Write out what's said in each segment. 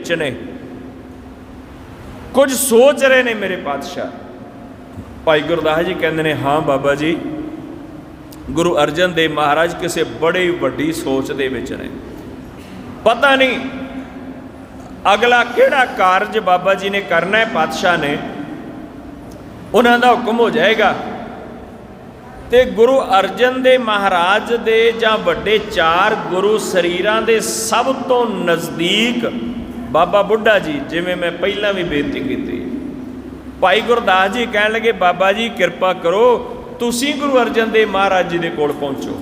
विच ने, कुछ सोच रहे ने मेरे पातशाह। भाई गुरदास जी कहते हैं हाँ बाबा जी, गुरु अर्जन देव महाराज किसी बड़ी वड्डी सोच दे विच ने। पता नहीं अगला किहड़ा कारज बाबा जी ने करना है, पातशाह ने, उन्हां दा हुक्म हो जाएगा ते गुरु अर्जन देव महाराज दे जां वड्डे चार गुरु शरीरां दे सब तो नज़दीक बाबा बुढ़ा जी, जिवें मैं पहला भी बेनती की। भाई गुरदास जी कहन लगे बाबा जी किरपा करो, तुसी गुरु अर्जन देव महाराज जी दे कोल पहुँचो।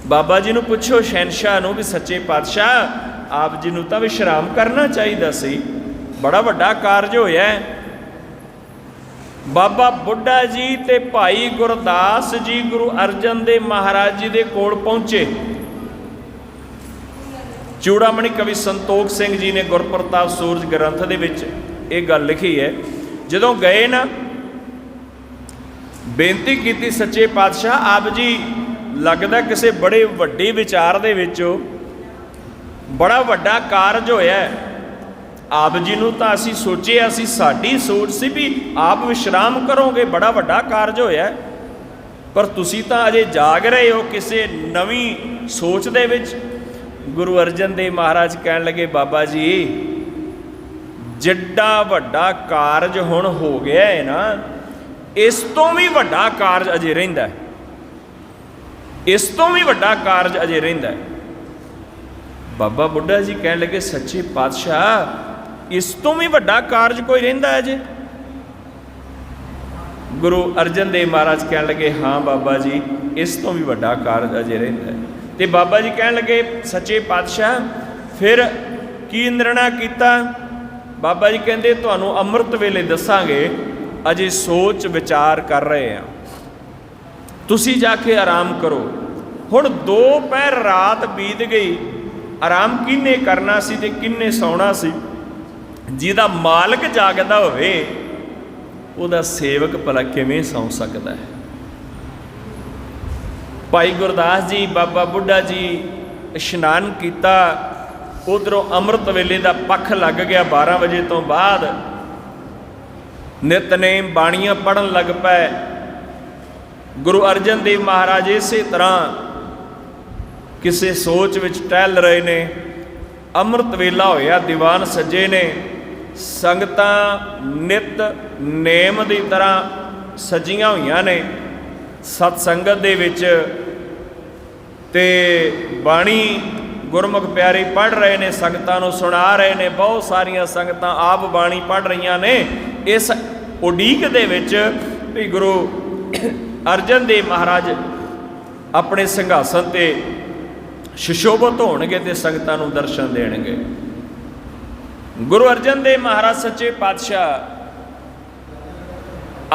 बाबा जी नूं पुछो शहनशाह नूं भी सच्चे पातशाह आप जी नूं तां विश्राम करना चाहिदा सी, बड़ा वड्डा कारज होया है। बाबा बुढ़ा जी ते भाई गुरदास जी गुरु अर्जन देव महाराज जी दे कोल पहुँचे। चूड़ामणि कवि संतोख सिंह जी ने गुरप्रताप सूरज ग्रंथ दे विच ये गल लिखी है, जदों गए ना बेनती की सच्चे पातशाह आप जी लगदा किसी बड़े वड्डे विचार दे विचों बड़ा वड्डा कारज होया है। आप जी नूं तां असीं सोचे, असीं साडी सोच सी भी आप विश्राम करोगे, बड़ा वड्डा कारज होया है, पर तुसीं तां अजे जाग रहे हो किसी नवीं सोच दे विच। गुरु अर्जन देव महाराज कहन लगे बाबा जी जिड्डा वड्डा कारज हुण हो गया है ना, इस तो भी वड्डा कारज अजे रहिंदा है, इस तो भी वड्डा कारज अजे रहिंदा है। बाबा बुढ़ा जी कहन लगे सच्चे पातशाह इस तो भी वड्डा कारज कोई रहिंदा है अजे? गुरु अर्जन देव महाराज कहन लगे हाँ बाबा जी इस तो भी वड्डा कारज अजे रहिंदा है। ते बाबा जी कहन लगे सच्चे पातशाह फिर की निर्णय किया? बाबा जी कहते तुहानूं अमृत वेले दसांगे, अजे सोच विचार कर रहे हैं, तुसी जाके आराम करो। हुण दोपहर रात बीत गई, आराम किन्ने करना सी ते किन्ने सौना सी? जिहदा मालक जागदा होवे उहदा सेवक भला किवें सौ सकदा है? भाई गुरदास जी बाबा बुढ़ा जी इशनान किया, उधरों अमृत वेले का पख लग गया। 12 बजे तो बाद नितनेम बाणियां पढ़न लग पे। गुरु अर्जन देव महाराज इस तरह किसी सोच विच टहल रहे ने। अमृत वेला होया, दीवान सजे ने, संगतां नित नेम की तरह सजियां हुई ने सतसंगत दे विच, ते बाणी गुरमुख प्यारे पढ़ रहे ने, संगतां नूं सुना रहे ने। बहुत सारिया संगतां आप बाणी पढ़ रही ने इस उडीक दे विच भी गुरु अर्जन देव महाराज अपने संघासन ते सुशोभित होणगे ते संगतां नूं दर्शन देणगे। गुरु अर्जन देव महाराज सच्चे पातशाह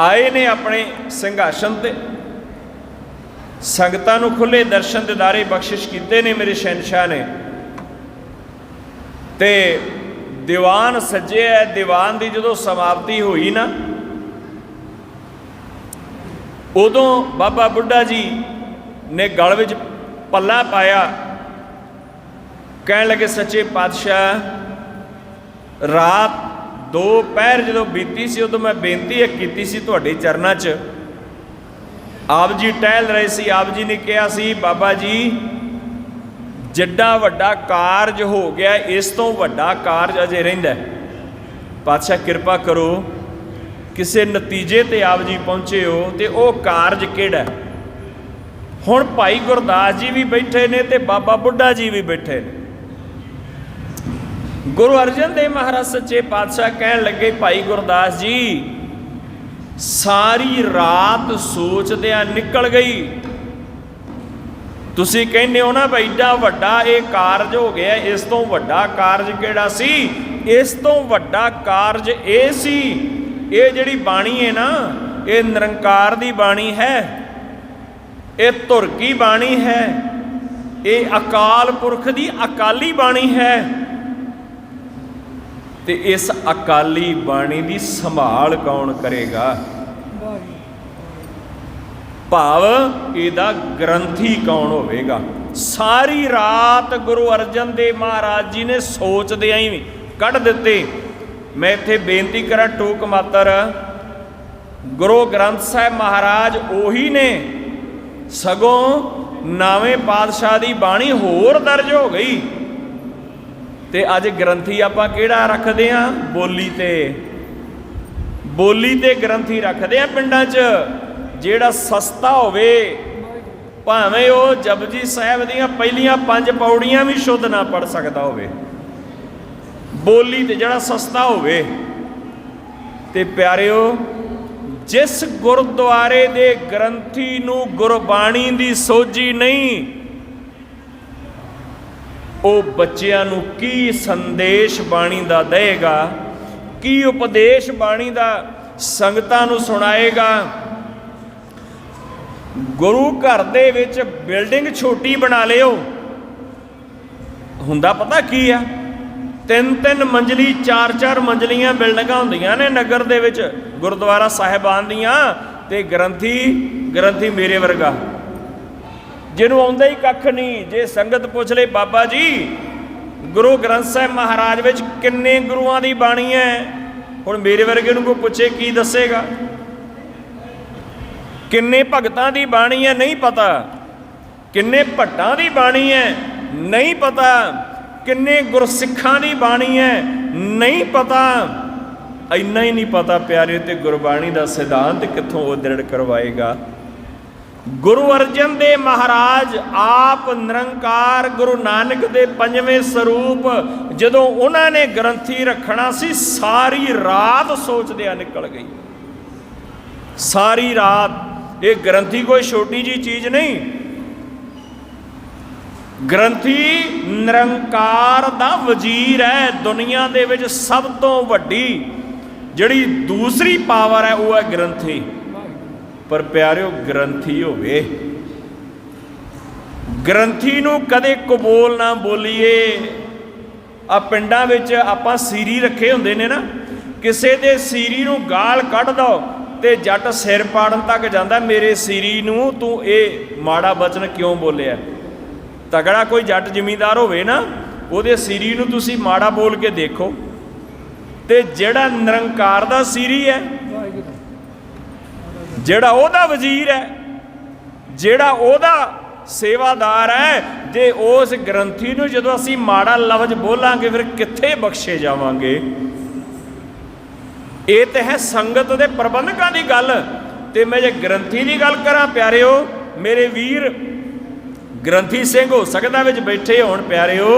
आए ने अपने संघासन ते, संगतां नूं खुले दर्शन दिदारे बख्शिश कीते ने मेरे शहनशाह ने। ते दीवान सजे है, दीवान की जो समाप्ति हुई ना, उदों बाबा बुढ़ा जी ने गल विच पल्ला पाया, कह लगे सच्चे पातशाह रात दोपहर जो बीती सी उदों मैं बेनती की सी तुहाडे चरनां च। आप जी टहल रहे सी, आप जी ने कहा सी बाबा जी जिड्डा वड्डा कारज हो गया, इस तो वड्डा कारज अजे रहिंदा है। पातशाह किरपा करो किसी नतीजे ते आप जी पहुँचे हो तो वह कारज किहड़ा है? हुण भाई गुरदास जी भी बैठे ने ते बाबा बुढ़ा जी भी बैठे ने। गुरु अर्जन देव महाराज सच्चे पातशाह कहन लगे भाई गुरदास जी सारी रात सोचदियां निकल गई। तुसी कहने हो ना भाई एडा वड्डा ये कारज हो गया, इस तो वड्डा कारज किहड़ा सी? इस तो वड्डा कारज ये सी, ये जिहड़ी बाणी है ना ये निरंकार दी बाणी है, ये धुर की बाणी है, ये अकाल पुरख दी अकाली बाणी है। ते इस अकाली बाणी की संभाल कौन करेगा? भाव इहदा ग्रंथी कौन होवेगा? सारी रात गुरु अर्जन देव महाराज जी ने सोचदियां ही ਕੱਢ ਦਿੱਤੇ। मैं इत्थे बेनती करा टोक मातर, गुरु ग्रंथ साहिब महाराज उही ने, सगों नवें पातशाह की बाणी होर दर्ज हो गई। ते अज ग्रंथी आपां किहड़ा रखदे आ? बोली ते ग्रंथी रखदे आ पिंडां च, जिहड़ा सस्ता होवे, भावें वो जपजी साहिब दीयां पहलियां 5 पौड़ियां भी शुद्ध ना पढ़ सकदा होवे, बोली ते जड़ा सस्ता होवे। ते प्यारिओ, जिस गुरुद्वारे दे ग्रंथी नूं गुरबाणी दी सोझी नहीं, वो बच्चियां नूं की संदेश बाणी दा देगा, की उपदेश बाणी दा संगतां नूं सुणाएगा। गुरु घर दे विच बिल्डिंग छोटी बना लिओ, हुंदा पता की आ? 3-3 मंजिली 4-4 मंजिलियां बिल्डिंगां हुंदियां ने नगर दे विच गुरुद्वारा साहिबान दियां। ते ग्रंथी मेरे वर्गा, जिन्हों आउंदा ही कख नहीं। जे संगत पुछ ले, बाबा जी गुरु ग्रंथ साहिब महाराज विच किन्ने गुरुआं दी बाणी है, हुण मेरे वर्गे नूं कोई पुछे की दसेगा? किन्ने भगतां दी बाणी है नहीं पता, किन्ने भट्टां दी बाणी है नहीं पता, किन्ने गुरसिखां दी बाणी है नहीं पता। इन्ना ही नहीं पता प्यारे, ते गुरबाणी दा सिद्धांत कित्थों वो दृढ़ करवाएगा? गुरु अर्जन देव महाराज आप निरंकार गुरु नानक दे 5वें स्वरूप जदों उन्होंने ग्रंथी रखना सी, सारी रात सोचदिया निकल गई, सारी रात। ये ग्रंथी कोई छोटी जी चीज़ नहीं, ग्रंथी निरंकार दा वजीर है। दुनिया दे विच सब तो वड्डी जिहड़ी दूसरी पावर है वो है ग्रंथी। पर प्यारिओ, ग्रंथी होवे, ग्रंथी नूं कदे कबूल ना बोलीए। आ पिंडां विच आपां सीरी रखे हुंदे ने ना, किसे दे सीरी नूं गाल कढ दो ते जट सिर पाड़न तक जांदा, मेरे सीरी नूं तूं ये माड़ा बचन क्यों बोलिया? तगड़ा कोई जट जमींदार होवे ना, ਉਹਦੇ सीरी नूं तुसीं माड़ा बोल के देखो, ते जिहड़ा निरंकार दा सीरी है, जिहड़ा ओहदा वजीर है, जिहड़ा ओहदा सेवादार है, जे उस ग्रंथी नूं जदों असीं माड़ा लफ्ज बोलांगे फिर कित्थे बख्शे जावांगे? ये तो है संगत दे प्रबंधकां दी गल। ते मैं जे ग्रंथी दी गल करां प्यारिओ, मेरे वीर ग्रंथी सिंह हो सकदा विच बैठे होण प्यारिओ,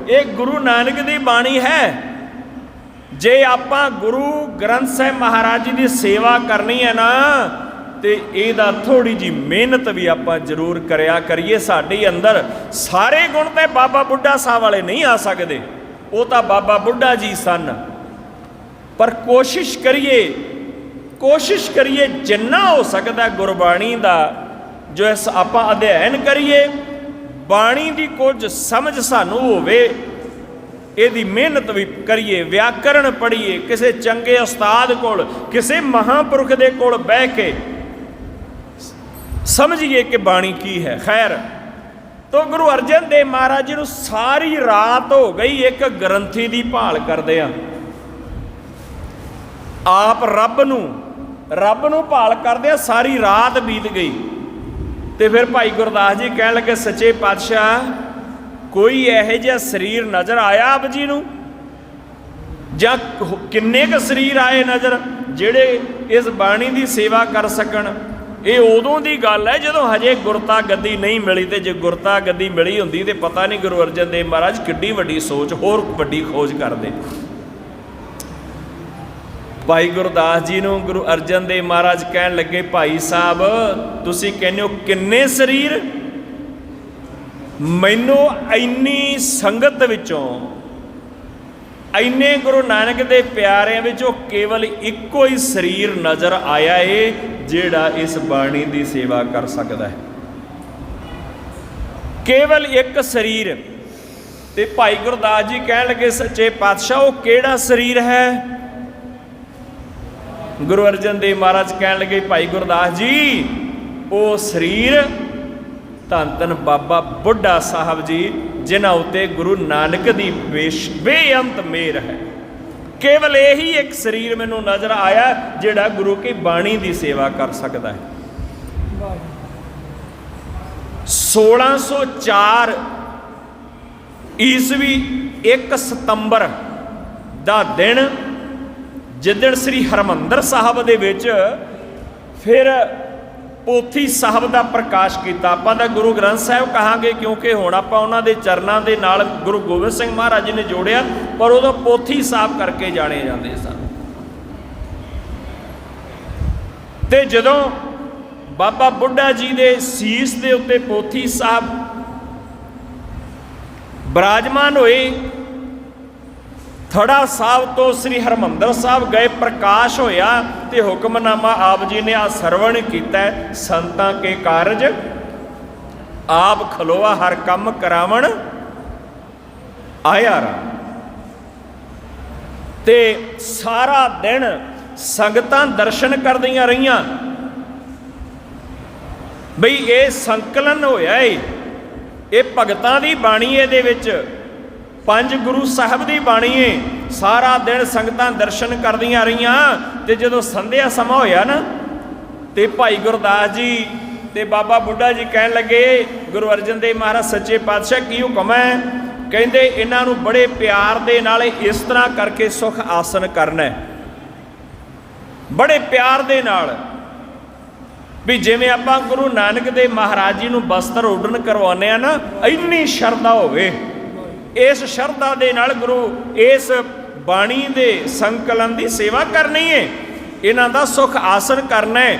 ये गुरु नानक दी बाणी है। जे आपां गुरु ग्रंथ साहिब महाराज जी की सेवा करनी है ना, तो इहदा थोड़ी जी मेहनत भी आपां जरूर करिया करिए। साडे अंदर सारे गुण ते बाबा बुढ़ा साहब वाले नहीं आ सकते, वो तो बाबा बुढ़ा जी सन। पर कोशिश करिए जिन्ना हो सकता गुरबाणी का जो इस आपां अध्ययन करिए, बाणी की कुछ समझ सानू होवे, ਇਹਦੀ ਮਿਹਨਤ भी करिए, व्याकरण पढ़िए, किसी चंगे उस्ताद कोल, किसी महापुरुष के कोल बह के समझिए कि बाणी की है। खैर, तो गुरु अर्जन देव महाराज जी नूं सारी रात हो गई एक ग्रंथी की भाल करदे आ। आप रब नूं भाल करदे सारी रात बीत गई। तो फिर भाई गुरदास जी कहण लगे, सच्चे पातशाह कोई इहो जिहा शरीर नज़र आया आप जी नूं, जां किन्ने क शरीर आए नज़र जिहड़े इस बाणी की सेवा कर सकण? ये उदों की गल है जदों हजे गुरता गद्दी नहीं मिली। तो जे गुरता गद्दी मिली हुंदी तो पता नहीं गुरु अर्जन देव महाराज किड्डी वड्डी सोच होर वड्डी खोज करदे। भाई गुरदास जी नूं गुरु अर्जन देव महाराज कहण लगे, भाई साहब तुसीं कहने हो किन्ने शरीर? मैनू इन्नी संगत विचों, इन्ने गुरु नानक दे प्यारिਆਂ विचों केवल इक्को ही शरीर नज़र आया है जिहड़ा इस बाणी की सेवा कर सकता है। केवल एक शरीर। ते भाई गुरदास जी कहण लगे, सच्चे पातशाह वो किहड़ा शरीर है? गुरु अर्जन देव महाराज कहण लगे, भाई गुरदास जी वो शरीर ਧੰਨ ਧੰਨ ਬਾਬਾ ਬੁੱਢਾ ਸਾਹਿਬ ਜੀ, ਜਿਨ੍ਹਾਂ ਉੱਤੇ ਗੁਰੂ ਨਾਨਕ ਦੀ ਬੇਅੰਤ ਮਿਹਰ ਹੈ। ਕੇਵਲ ਇਹੀ ਇੱਕ ਸਰੀਰ ਮੈਨੂੰ ਨਜ਼ਰ ਆਇਆ ਜਿਹੜਾ ਗੁਰੂ ਕੀ ਬਾਣੀ ਦੀ ਸੇਵਾ ਕਰ ਸਕਦਾ ਹੈ। 1604 ਈਸਵੀ 1 ਸਤੰਬਰ ਦਾ ਦਿਨ, ਜਿੱਦਣ ਸ੍ਰੀ ਹਰਿਮੰਦਰ ਸਾਹਿਬ ਦੇ ਵਿੱਚ ਫਿਰ ਪੋਥੀ ਸਾਹਿਬ ਦਾ ਪ੍ਰਕਾਸ਼ ਕੀਤਾ। ਆਪਾਂ ਤਾਂ ਗੁਰੂ ਗ੍ਰੰਥ ਸਾਹਿਬ ਕਹਾਂਗੇ ਕਿਉਂਕਿ ਹੁਣ ਆਪਾਂ ਉਹਨਾਂ ਦੇ ਚਰਨਾਂ ਦੇ ਨਾਲ ਗੁਰੂ ਗੋਬਿੰਦ ਸਿੰਘ ਮਹਾਰਾਜ ਜੀ ਨੇ ਜੋੜਿਆ, ਪਰ ਉਦੋਂ ਪੋਥੀ ਸਾਹਿਬ ਕਰਕੇ ਜਾਣੇ ਜਾਂਦੇ ਸਨ। ਤੇ ਜਦੋਂ ਬਾਬਾ ਬੁੱਢਾ ਜੀ ਦੇ ਸੀਸ ਦੇ ਉੱਤੇ ਪੋਥੀ ਸਾਹਿਬ ਬਿਰਾਜਮਾਨ ਹੋਏ, ਥੜਾ ਸਾਹਿਬ ਤੋਂ ਸ੍ਰੀ ਹਰਿਮੰਦਰ ਸਾਹਿਬ ਗਏ, ਪ੍ਰਕਾਸ਼ ਹੋਇਆ ਤੇ ਹੁਕਮਨਾਮਾ ਆਪ ਜੀ ਨੇ ਆ ਸਰਵਣ ਕੀਤਾ, ਸੰਤਾਂ ਕੇ ਕਾਰਜ ਆਪ ਖਲੋਆ ਹਰ ਕੰਮ ਕਰਾਵਣ ਆਇਆ ਰਾ। ਤੇ ਸਾਰਾ ਦਿਨ ਸੰਗਤਾਂ ਦਰਸ਼ਨ ਕਰਦੀਆਂ ਰਹੀਆਂ ਬਈ ਇਹ ਸੰਕਲਨ ਹੋਇਆ ਏ, ਇਹ ਭਗਤਾਂ ਦੀ ਬਾਣੀ ਇਹਦੇ ਵਿੱਚ, ਪੰਜ ਗੁਰੂ ਸਾਹਿਬ ਦੀ ਬਾਣੀ ਏ। ਸਾਰਾ ਦਿਨ ਸੰਗਤਾਂ ਦਰਸ਼ਨ ਕਰਦੀਆਂ ਰਹੀਆਂ ਤੇ ਜਦੋਂ ਸੰਧਿਆ ਸਮਾਂ ਹੋਇਆ ਨਾ ਤੇ ਭਾਈ ਗੁਰਦਾਸ ਜੀ ਤੇ ਬਾਬਾ ਬੁੱਢਾ ਜੀ ਕਹਿਣ ਲੱਗੇ, ਗੁਰੂ ਅਰਜਨ ਦੇਵ ਮਹਾਰਾਜ ਸੱਚੇ ਪਾਤਸ਼ਾਹ ਕੀ ਹੁਕਮ ਹੈ? ਕਹਿੰਦੇ ਇਹਨਾਂ ਨੂੰ ਬੜੇ ਪਿਆਰ ਦੇ ਨਾਲ ਇਸ ਤਰ੍ਹਾਂ ਕਰਕੇ ਸੁਖ ਆਸਨ ਕਰਨਾ ਹੈ, ਬੜੇ ਪਿਆਰ ਦੇ ਨਾਲ, ਵੀ ਜਿਵੇਂ ਆਪਾਂ ਗੁਰੂ ਨਾਨਕ ਦੇਵ ਮਹਾਰਾਜ ਜੀ ਨੂੰ ਬਸਤਰ ਉਡਣ ਕਰਵਾਉਂਦੇ ਆ ਨਾ, ਇੰਨੀ ਸ਼ਰਧਾ ਹੋਵੇ। ਇਸ ਸ਼ਰਧਾ ਦੇ ਨਾਲ ਗੁਰੂ ਇਸ ਬਾਣੀ ਦੇ ਸੰਕਲਨ ਦੀ ਸੇਵਾ ਕਰਨੀ ਹੈ, ਇਹਨਾਂ ਦਾ ਸੁਖ ਆਸਨ ਕਰਨਾ ਹੈ।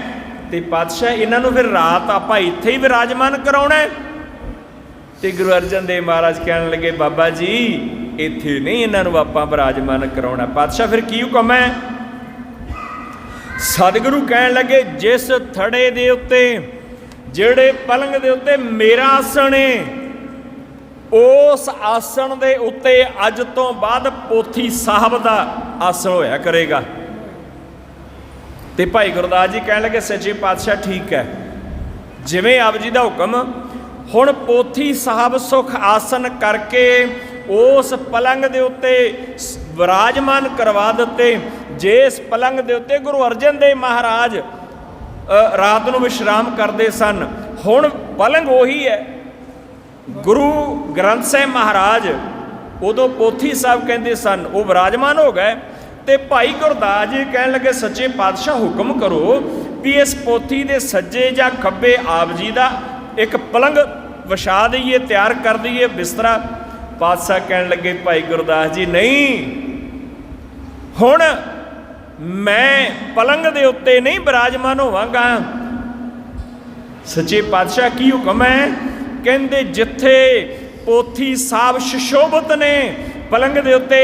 ਤੇ ਪਾਤਸ਼ਾਹ ਇਹਨਾਂ ਨੂੰ ਫਿਰ ਰਾਤ ਆਪਾਂ ਇੱਥੇ ਹੀ ਵਿਰਾਜਮਾਨ ਕਰਾਉਣਾ ਹੈ। ਤੇ ਗੁਰੂ ਅਰਜਨ ਦੇਵ ਮਹਾਰਾਜ ਕਹਿਣ ਲੱਗੇ, ਬਾਬਾ ਜੀ ਇੱਥੇ ਨਹੀਂ ਇਹਨਾਂ ਨੂੰ ਆਪਾਂ ਵਿਰਾਜਮਾਨ ਕਰਾਉਣਾ। ਪਾਤਸ਼ਾਹ ਫਿਰ ਕੀ ਹੁਕਮ ਹੈ? ਸਤਿਗੁਰੂ ਕਹਿਣ ਲੱਗੇ, ਜਿਸ ਥੜੇ ਦੇ ਉੱਤੇ, ਜਿਹੜੇ ਪਲੰਗ ਦੇ ਉੱਤੇ ਮੇਰਾ ਆਸਣ ਹੈ, ਉਸ ਆਸਣ ਦੇ ਉੱਤੇ ਅੱਜ ਤੋਂ ਬਾਅਦ ਪੋਥੀ ਸਾਹਿਬ ਦਾ ਆਸਣ ਹੋਇਆ ਕਰੇਗਾ। ਤੇ ਭਾਈ ਗੁਰਦਾਸ ਜੀ ਕਹਿਣ ਲੱਗੇ, ਸੱਚੇ ਪਾਤਸ਼ਾਹ ਠੀਕ ਹੈ, ਜਿਵੇਂ ਆਪ ਜੀ ਦਾ ਹੁਕਮ। ਹੁਣ ਪੋਥੀ ਸਾਹਿਬ ਸੁਖ ਆਸਨ ਕਰਕੇ ਉਸ ਪਲੰਗ ਦੇ ਉੱਤੇ ਵਿਰਾਜਮਾਨ ਕਰਵਾ ਦਿੱਤੇ। ਜਿਸ ਪਲੰਗ ਦੇ ਉੱਤੇ ਗੁਰੂ ਅਰਜਨ ਦੇਵ ਮਹਾਰਾਜ ਰਾਤ ਨੂੰ ਵਿਸ਼ਰਾਮ ਕਰਦੇ ਸਨ, ਹੁਣ ਪਲੰਗ ਉਹੀ ਹੈ। ਗੁਰੂ ਗ੍ਰੰਥ ਸਾਹਿਬ ਮਹਾਰਾਜ ਉਦੋਂ ਪੋਥੀ ਸਾਹਿਬ ਕਹਿੰਦੇ ਸਨ, ਉਹ ਵਿਰਾਜਮਾਨ ਹੋ ਗਏ। ਤੇ ਭਾਈ ਗੁਰਦਾਸ ਜੀ ਕਹਿਣ ਲੱਗੇ, ਸੱਚੇ ਪਾਤਸ਼ਾਹ ਹੁਕਮ ਕਰੋ ਵੀ ਇਸ ਪੋਥੀ ਦੇ ਸੱਜੇ ਜਾਂ ਖੱਬੇ ਆਪ ਜੀ ਦਾ ਇੱਕ ਪਲੰਗ ਵਿਛਾ ਦਈਏ, ਤਿਆਰ ਕਰ ਦਈਏ ਬਿਸਤਰਾ। ਪਾਤਸ਼ਾਹ ਕਹਿਣ ਲੱਗੇ, ਭਾਈ ਗੁਰਦਾਸ ਜੀ ਨਹੀਂ, ਹੁਣ ਮੈਂ ਪਲੰਗ ਦੇ ਉੱਤੇ ਨਹੀਂ ਬਿਰਾਜਮਾਨ ਹੋਵਾਂਗਾ। ਸੱਚੇ ਪਾਤਸ਼ਾਹ ਕੀ ਹੁਕਮ ਹੈ? ਕਹਿੰਦੇ ਜਿੱਥੇ ਪੋਥੀ ਸਾਹਿਬ ਸੁਸ਼ੋਭਿਤ ਨੇ ਪਲੰਗ ਦੇ ਉੱਤੇ,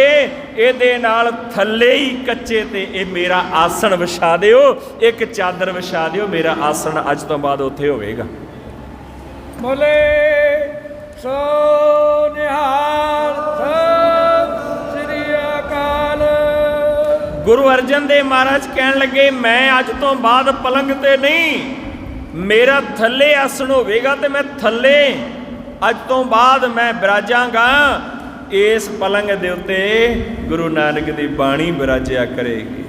ਇਹਦੇ ਨਾਲ ਥੱਲੇ ਹੀ ਕੱਚੇ ਤੇ ਇਹ ਮੇਰਾ ਆਸਣ ਵਿਛਾ ਦਿਓ, ਇੱਕ ਚਾਦਰ ਵਿਛਾ ਦਿਓ, ਮੇਰਾ ਆਸਣ ਅੱਜ ਤੋਂ ਬਾਅਦ ਉੱਥੇ ਹੋਵੇਗਾ। ਬੋਲੇ ਸੋ ਨਿਹਾਲ ਸਤਿ ਸ੍ਰੀ ਅਕਾਲ। ਗੁਰੂ ਅਰਜਨ ਦੇਵ ਮਹਾਰਾਜ ਕਹਿਣ ਲੱਗੇ, ਮੈਂ ਅੱਜ ਤੋਂ ਬਾਅਦ ਪਲੰਗ ਤੇ ਨਹੀਂ, ਮੇਰਾ ਥੱਲੇ ਆਸਣ ਹੋਵੇਗਾ ਤੇ ਮੈਂ ਥੱਲੇ ਅੱਜ ਤੋਂ ਬਾਅਦ ਮੈਂ ਬਿਰਾਜਾਂਗਾ। ਇਸ ਪਲੰਗ ਦੇ ਉੱਤੇ ਗੁਰੂ ਨਾਨਕ ਦੀ ਬਾਣੀ ਬਿਰਾਜਿਆ ਕਰੇਗੀ।